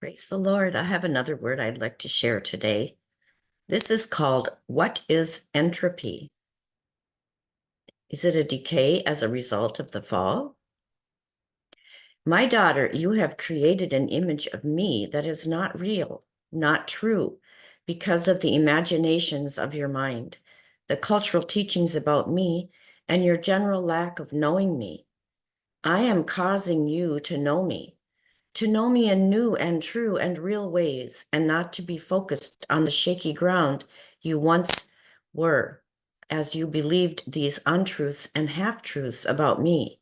Praise the Lord. I have another word I'd like to share today. This is called, what is entropy? Is it a decay as a result of the fall? My daughter, you have created an image of me that is not real, not true, because of the imaginations of your mind, the cultural teachings about me, and your general lack of knowing me. I am causing you to know me in new and true and real ways, and not to be focused on the shaky ground you once were, as you believed these untruths and half-truths about me.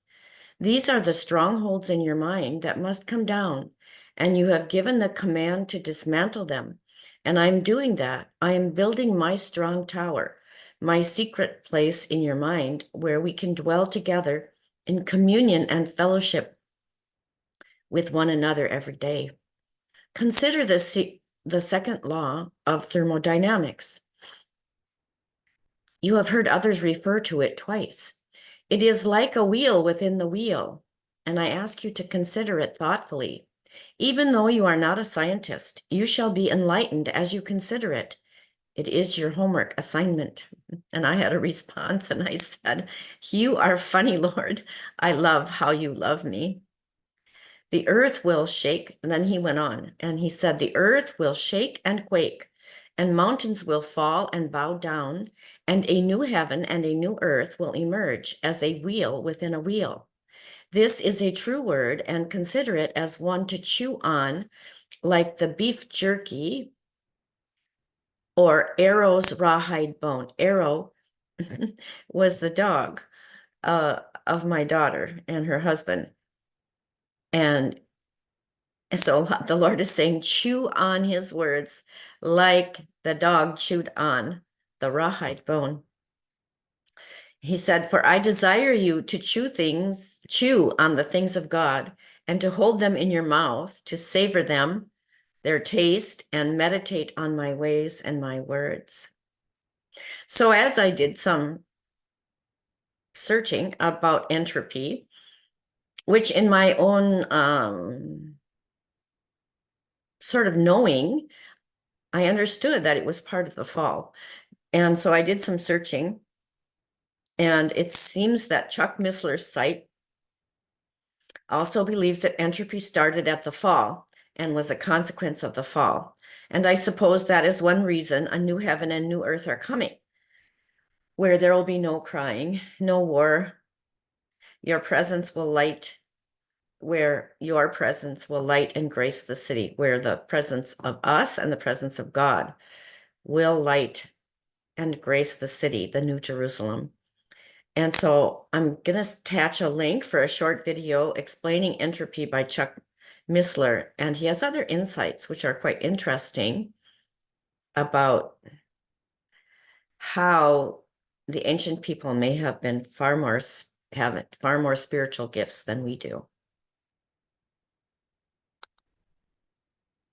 These are the strongholds in your mind that must come down, and you have given the command to dismantle them. And I'm doing that. I am building my strong tower, my secret place in your mind where we can dwell together in communion and fellowship with one another every day. Consider the second law of thermodynamics. You have heard others refer to it twice. It is like a wheel within the wheel, and I ask you to consider it thoughtfully. Even though you are not a scientist, you shall be enlightened as you consider it. It is your homework assignment. And I had a response, and I said, "You are funny, Lord. I love how you love me." The earth will shake. And then he went on and he said, the earth will shake and quake, and mountains will fall and bow down, and a new heaven and a new earth will emerge as a wheel within a wheel. This is a true word, and consider it as one to chew on, like the beef jerky or Arrow's rawhide bone. Arrow was the dog of my daughter and her husband. And so the Lord is saying, chew on his words like the dog chewed on the rawhide bone. He said, for I desire you to chew on the things of God, and to hold them in your mouth, to savor them, their taste, and meditate on my ways and my words. So as I did some searching about entropy, which in my own sort of knowing, I understood that it was part of the fall. And so I did some searching, and it seems that Chuck Missler's site also believes that entropy started at the fall and was a consequence of the fall. And I suppose that is one reason a new heaven and new earth are coming, where there will be no crying, no war. Your presence will light, where your presence will light and grace the city, where the presence of us and the presence of God will light and grace the city, the New Jerusalem. And so I'm going to attach a link for a short video explaining entropy by Chuck Missler. And he has other insights, which are quite interesting, about how the ancient people may have been far more spiritual gifts than we do.